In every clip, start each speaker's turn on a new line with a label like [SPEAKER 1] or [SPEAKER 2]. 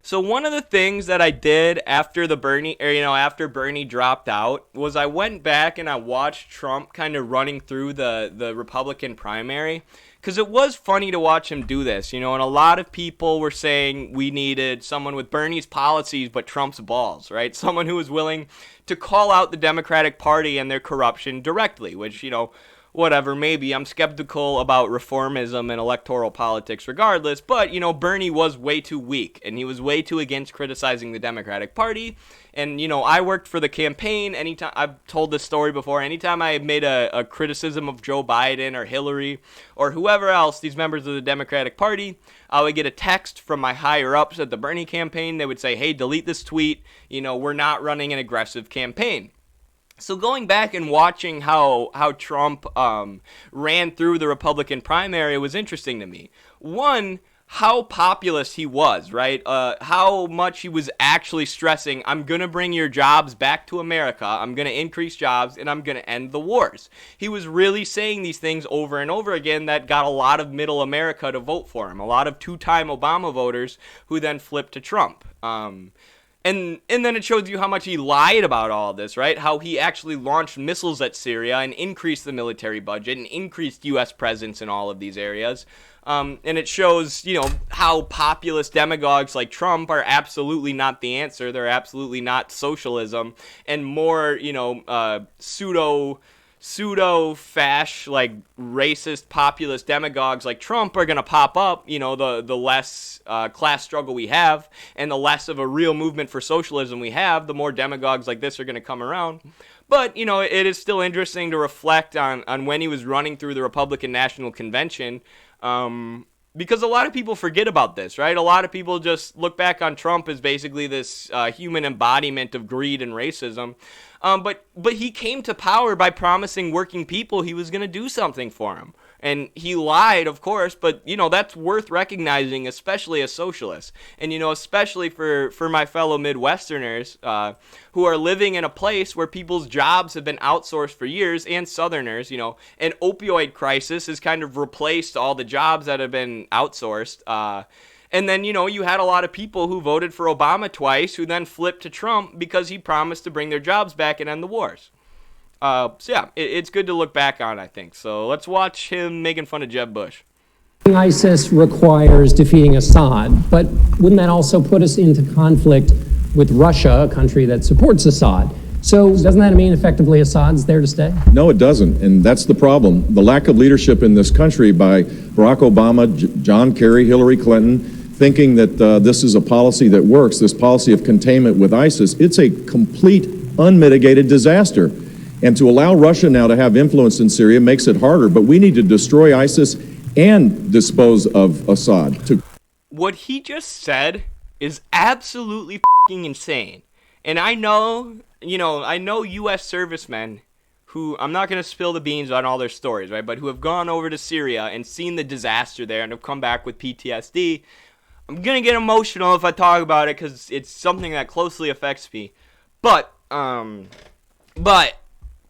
[SPEAKER 1] So one of the things that I did after after Bernie dropped out was I went back and I watched Trump kind of running through the Republican primary, because it was funny to watch him do this, and a lot of people were saying we needed someone with Bernie's policies but Trump's balls, right? Someone who was willing to call out the Democratic Party and their corruption directly, which, whatever, maybe. I'm skeptical about reformism and electoral politics regardless, but, Bernie was way too weak, and he was way too against criticizing the Democratic Party, and, I worked for the campaign. Anytime, I've told this story before, anytime I made a criticism of Joe Biden or Hillary or whoever else, these members of the Democratic Party, I would get a text from my higher-ups at the Bernie campaign. They would say, hey, delete this tweet, we're not running an aggressive campaign. So going back and watching how Trump ran through the Republican primary was interesting to me. One, how populist he was, right? How much he was actually stressing, I'm going to bring your jobs back to America, I'm going to increase jobs, and I'm going to end the wars. He was really saying these things over and over again that got a lot of middle America to vote for him, a lot of two-time Obama voters who then flipped to Trump. And then it shows you how much he lied about all of this, right? How he actually launched missiles at Syria and increased the military budget and increased U.S. presence in all of these areas. And it shows, how populist demagogues like Trump are absolutely not the answer. They're absolutely not socialism. And more, pseudo-fash, like racist populist demagogues like Trump are going to pop up, the less class struggle we have and the less of a real movement for socialism we have, the more demagogues like this are going to come around. But, it is still interesting to reflect on when he was running through the Republican National Convention, because a lot of people forget about this, right? A lot of people just look back on Trump as basically this human embodiment of greed and racism. But he came to power by promising working people he was going to do something for them. And he lied, of course, but, that's worth recognizing, especially as socialists. And, especially for my fellow Midwesterners who are living in a place where people's jobs have been outsourced for years, and Southerners, an opioid crisis has kind of replaced all the jobs that have been outsourced. And then, you had a lot of people who voted for Obama twice who then flipped to Trump because he promised to bring their jobs back and end the wars. It's good to look back on, I think. So let's watch him making fun of Jeb Bush.
[SPEAKER 2] ISIS requires defeating Assad, but wouldn't that also put us into conflict with Russia, a country that supports Assad? So doesn't that mean effectively Assad's there to stay?
[SPEAKER 3] No, it doesn't, and that's the problem. The lack of leadership in this country by Barack Obama, John Kerry, Hillary Clinton, thinking that this is a policy that works, this policy of containment with ISIS, it's a complete, unmitigated disaster. And to allow Russia now to have influence in Syria makes it harder, but we need to destroy ISIS and dispose of Assad.
[SPEAKER 1] What he just said is absolutely f***ing insane. And I know U.S. servicemen who, I'm not going to spill the beans on all their stories, right, but who have gone over to Syria and seen the disaster there and have come back with PTSD. I'm going to get emotional if I talk about it because it's something that closely affects me. But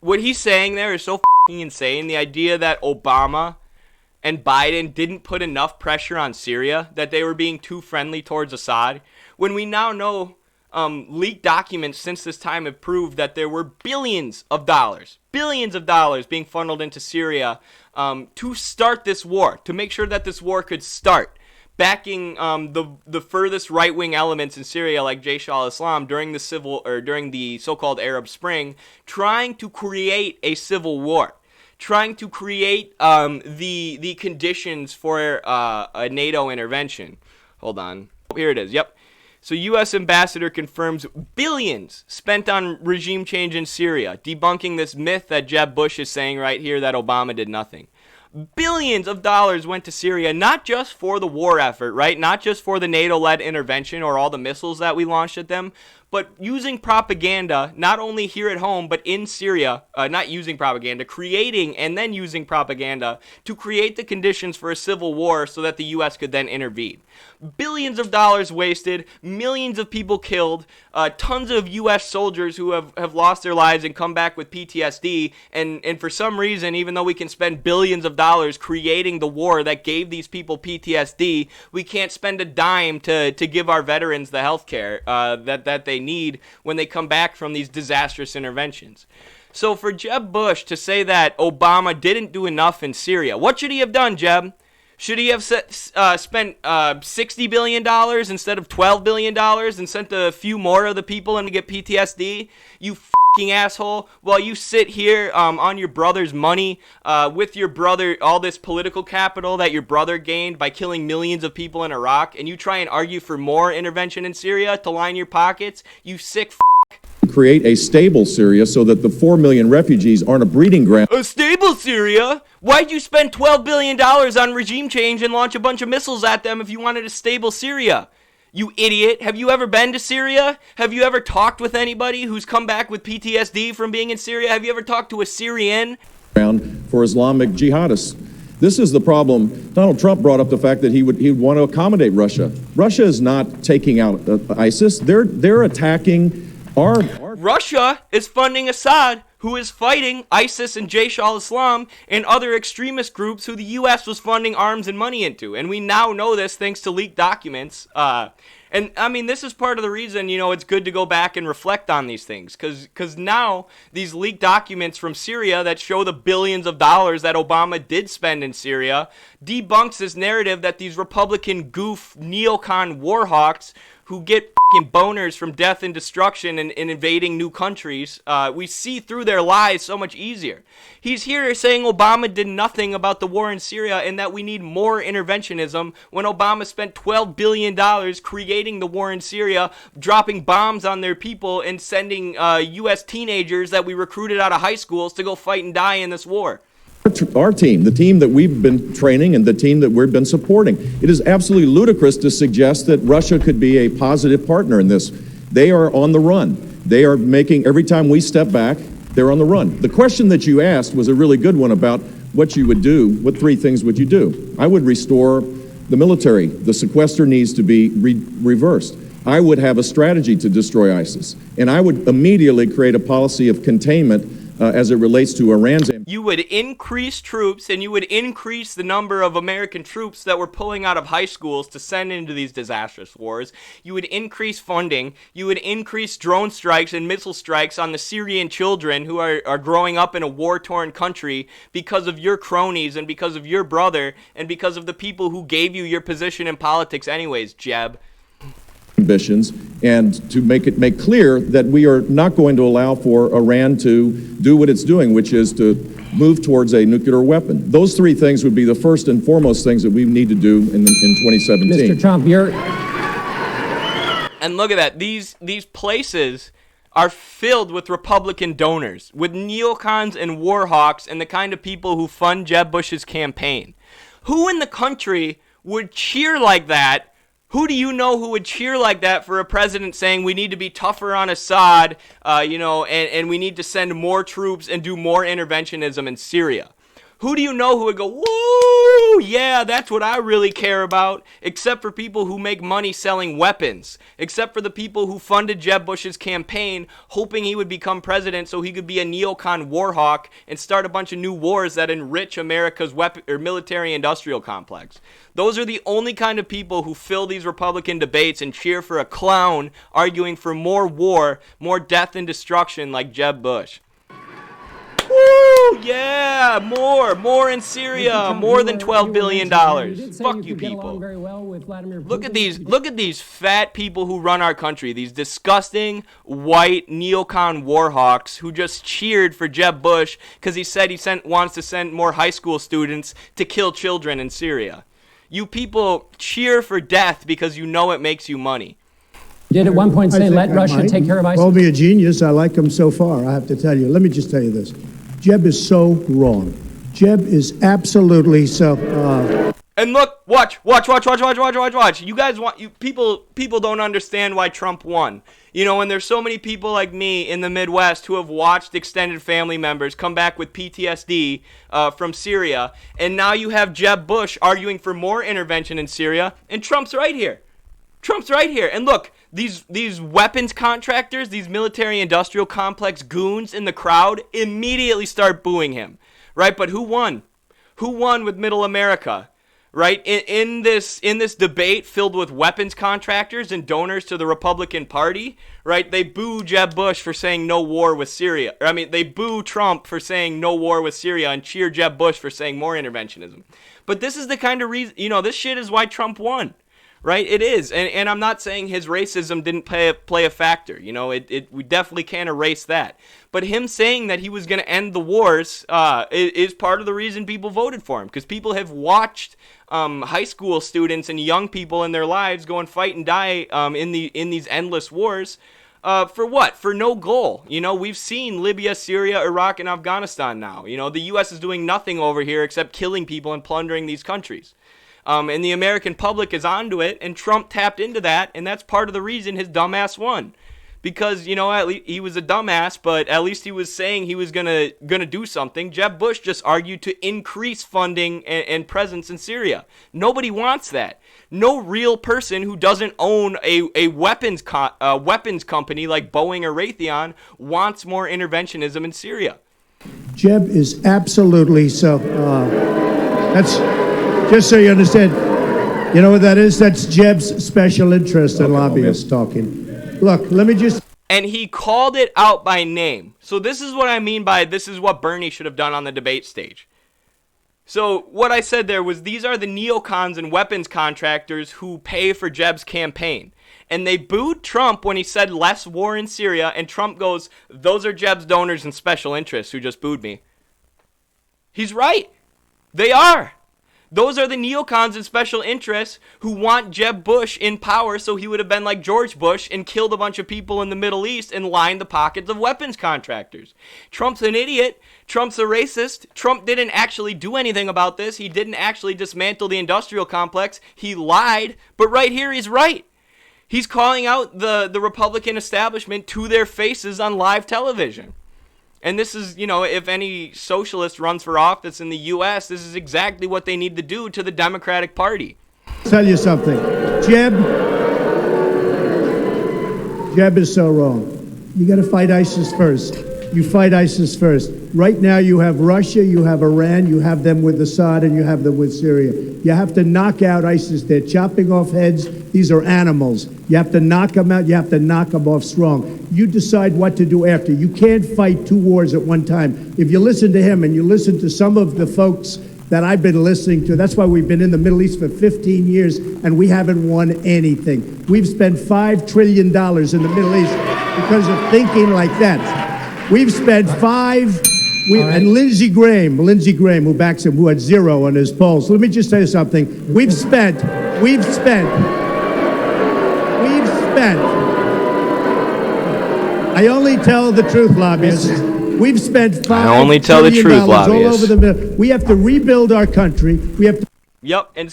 [SPEAKER 1] what he's saying there is so f***ing insane. The idea that Obama and Biden didn't put enough pressure on Syria, that they were being too friendly towards Assad, when we now know leaked documents since this time have proved that there were billions of dollars being funneled into Syria to start this war, to make sure that this war could start, backing the furthest right-wing elements in Syria like Jaish al-Islam during the so-called Arab Spring, trying to create a civil war, trying to create the conditions for a NATO intervention. Hold on. Here it is. Yep. So U.S. ambassador confirms billions spent on regime change in Syria, debunking this myth that Jeb Bush is saying right here that Obama did nothing. Billions of dollars went to Syria, not just for the war effort, right? Not just for the NATO-led intervention or all the missiles that we launched at them, but using propaganda, not only here at home, but in Syria, not using propaganda, creating and then using propaganda to create the conditions for a civil war so that the U.S. could then intervene. Billions of dollars wasted, millions of people killed, tons of U.S. soldiers who have lost their lives and come back with PTSD, and for some reason, even though we can spend billions of dollars creating the war that gave these people PTSD, we can't spend a dime to give our veterans the health care that they need when they come back from these disastrous interventions. So for Jeb Bush to say that Obama didn't do enough in Syria, what should he have done, Jeb? Should he have spent $60 billion instead of $12 billion and sent a few more of the people in to get PTSD? You f***ing asshole. While you sit here on your brother's money with your brother, all this political capital that your brother gained by killing millions of people in Iraq, and you try and argue for more intervention in Syria to line your pockets, you sick
[SPEAKER 3] create a stable Syria so that the 4 million refugees aren't a breeding ground.
[SPEAKER 1] A stable Syria? Why'd you spend $12 billion on regime change and launch a bunch of missiles at them if you wanted a stable Syria? You idiot. Have you ever been to Syria? Have you ever talked with anybody who's come back with PTSD from being in Syria? Have you ever talked to a Syrian?
[SPEAKER 3] For Islamic jihadists. This is the problem. Donald Trump brought up the fact that he would want to accommodate Russia. Russia is not taking out ISIS. They're attacking our
[SPEAKER 1] Russia is funding Assad, who is fighting ISIS and Jaish al-Islam and other extremist groups who the U.S. was funding arms and money into. And we now know this thanks to leaked documents. And, I mean, this is part of the reason, it's good to go back and reflect on these things. Because now these leaked documents from Syria that show the billions of dollars that Obama did spend in Syria debunks this narrative that these Republican goof neocon war hawks who get f***ing boners from death and destruction and invading new countries, we see through their lies so much easier. He's here saying Obama did nothing about the war in Syria and that we need more interventionism when Obama spent $12 billion creating the war in Syria, dropping bombs on their people and sending U.S. teenagers that we recruited out of high schools to go fight and die in this war.
[SPEAKER 3] Our team, the team that we've been training and the team that we've been supporting. It is absolutely ludicrous to suggest that Russia could be a positive partner in this. They are on the run. They are making, every time we step back, they're on the run. The question that you asked was a really good one about what you would do. What 3 things would you do? I would restore the military. The sequester needs to be reversed. I would have a strategy to destroy ISIS. And I would immediately create a policy of containment as it relates to Iran's.
[SPEAKER 1] You would increase troops and you would increase the number of American troops that we're pulling out of high schools to send into these disastrous wars. You would increase funding. You would increase drone strikes and missile strikes on the Syrian children who are growing up in a war-torn country because of your cronies and because of your brother and because of the people who gave you your position in politics anyways, Jeb.
[SPEAKER 3] Ambitions, and to make clear that we are not going to allow for Iran to do what it's doing, which is to move towards a nuclear weapon. Those 3 things would be the first and foremost things that we need to do in 2017.
[SPEAKER 2] Mr. Trump, you're...
[SPEAKER 1] And look at that. These places are filled with Republican donors, with neocons and war hawks and the kind of people who fund Jeb Bush's campaign. Who in the country would cheer like that? Who do you know who would cheer like that for a president saying we need to be tougher on Assad, and we need to send more troops and do more interventionism in Syria? Who do you know who would go, woo, yeah, that's what I really care about, except for people who make money selling weapons, except for the people who funded Jeb Bush's campaign, hoping he would become president so he could be a neocon war hawk and start a bunch of new wars that enrich America's military-industrial complex. Those are the only kind of people who fill these Republican debates and cheer for a clown arguing for more war, more death and destruction like Jeb Bush. Woo! Yeah! More in Syria! More than $12 billion. Fuck you people. Look at these fat people who run our country. These disgusting white neocon war hawks who just cheered for Jeb Bush because he said wants to send more high school students to kill children in Syria. You people cheer for death because you know it makes you money.
[SPEAKER 2] Did at one point say, let Russia take care of ISIS?
[SPEAKER 4] Call me a genius. I like him so far, I have to tell you. Let me just tell you this. Jeb is so wrong. Jeb is absolutely so...
[SPEAKER 1] And look, watch. You guys people don't understand why Trump won. And there's so many people like me in the Midwest who have watched extended family members come back with PTSD from Syria, and now you have Jeb Bush arguing for more intervention in Syria, and Trump's right here. And look, these weapons contractors, these military-industrial complex goons in the crowd immediately start booing him, right? But who won? Who won with Middle America? Right, in this debate filled with weapons contractors and donors to the Republican Party, right? They boo Jeb Bush for saying no war with Syria. They boo Trump for saying no war with Syria and cheer Jeb Bush for saying more interventionism. But this is the kind of reason, this shit is why Trump won, right? It is, and I'm not saying his racism didn't play a factor. We definitely can't erase that. But him saying that he was going to end the wars is part of the reason people voted for him, because people have watched high school students and young people in their lives go and fight and die in these endless wars for what? For no goal. We've seen Libya, Syria, Iraq, and Afghanistan now. The U.S. is doing nothing over here except killing people and plundering these countries. And the American public is onto it, and Trump tapped into that, and that's part of the reason his dumbass won. Because, at least he was a dumbass, but at least he was saying he was gonna do something. Jeb Bush just argued to increase funding and presence in Syria. Nobody wants that. No real person who doesn't own a weapons company like Boeing or Raytheon wants more interventionism in Syria.
[SPEAKER 4] Jeb is absolutely so. That's just so you understand. You know what that is? That's Jeb's special interest and lobbyists talking. Look, let me just...
[SPEAKER 1] And he called it out by name. So this is what I mean by this is what Bernie should have done on the debate stage. So what I said there was these are the neocons and weapons contractors who pay for Jeb's campaign. And they booed Trump when he said less war in Syria, and Trump goes, those are Jeb's donors and special interests who just booed me. He's right. They are. Those are the neocons and special interests who want Jeb Bush in power so he would have been like George Bush and killed a bunch of people in the Middle East and lined the pockets of weapons contractors. Trump's an idiot. Trump's a racist. Trump didn't actually do anything about this. He didn't actually dismantle the industrial complex. He lied. But right here, he's right. He's calling out the Republican establishment to their faces on live television. And this is, if any socialist runs for office in the U.S., this is exactly what they need to do to the Democratic Party.
[SPEAKER 4] Tell you something. Jeb is so wrong. You got to fight ISIS first. You fight ISIS first. Right now you have Russia, you have Iran, you have them with Assad, and you have them with Syria. You have to knock out ISIS. They're chopping off heads. These are animals. You have to knock them out. You have to knock them off strong. You decide what to do after. You can't fight two wars at one time. If you listen to him and you listen to some of the folks that I've been listening to, that's why we've been in the Middle East for 15 years and we haven't won anything. We've spent $5 trillion in the Middle East because of thinking like that. We've spent and Lindsey Graham, who backs him, who had 0 on his polls. So let me just tell you something. We've spent. I only tell the truth, lobbyists. We've spent $5 trillion all over the middle. We have to rebuild our country. We have to.
[SPEAKER 1] Yep, and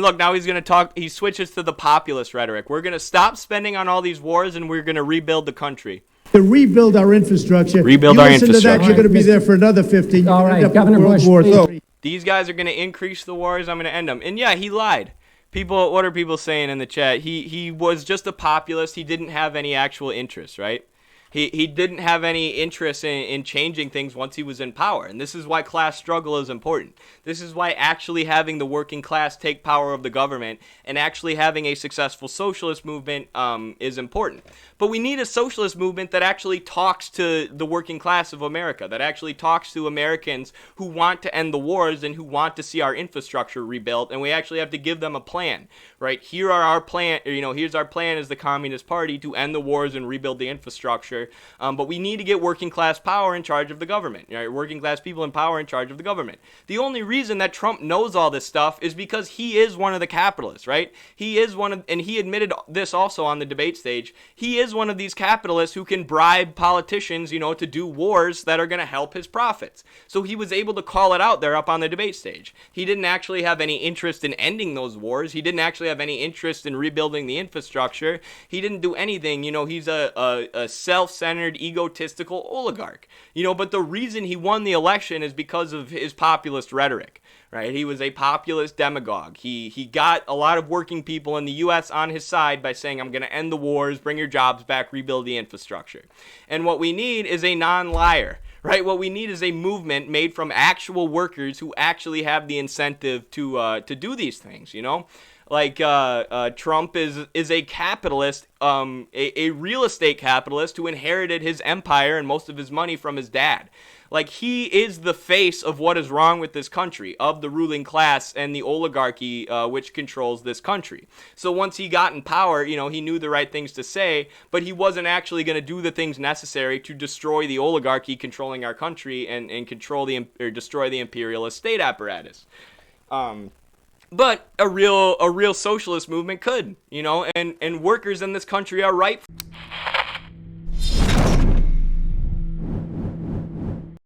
[SPEAKER 1] look, now he's going to talk, he switches to the populist rhetoric. We're going to stop spending on all these wars and we're going to rebuild the country.
[SPEAKER 4] To rebuild our infrastructure. Listen to that, you're going to be there for another 15 years.
[SPEAKER 2] All right, Governor Bush, please.
[SPEAKER 1] These guys are going to increase the wars. I'm going to end them. And yeah, he lied. What are people saying in the chat? He was just a populist. He didn't have any actual interest, right? He didn't have any interest in changing things once he was in power. And this is why class struggle is important. This is why actually having the working class take power of the government and actually having a successful socialist movement is important. But we need a socialist movement that actually talks to the working class of America, that actually talks to Americans who want to end the wars and who want to see our infrastructure rebuilt. And we actually have to give them a plan, right? Here's our plan as the Communist Party to end the wars and rebuild the infrastructure infrastructure, but we need to get working class power in charge of the government, right? Working class people in power in charge of the government. The only reason that Trump knows all this stuff is because he is one of the capitalists, right? He is one of, and he admitted this also on the debate stage, he is one of these capitalists who can bribe politicians, to do wars that are going to help his profits. So he was able to call it out there up on the debate stage. He didn't actually have any interest in ending those wars. He didn't actually have any interest in rebuilding the infrastructure. He didn't do anything. He's a self-centered, egotistical oligarch. But the reason he won the election is because of his populist rhetoric, right? He was a populist demagogue. He got a lot of working people in the U.S. on his side by saying, I'm going to end the wars, bring your jobs back, rebuild the infrastructure. And what we need is a non-liar, right? What we need is a movement made from actual workers who actually have the incentive to do these things, Like Trump is a capitalist, a real estate capitalist who inherited his empire and most of his money from his dad. Like, he is the face of what is wrong with this country, of the ruling class and the oligarchy which controls this country. So once he got in power, he knew the right things to say, but he wasn't actually going to do the things necessary to destroy the oligarchy controlling our country and destroy the imperialist state apparatus. But a real socialist movement could, and workers in this country are ripe.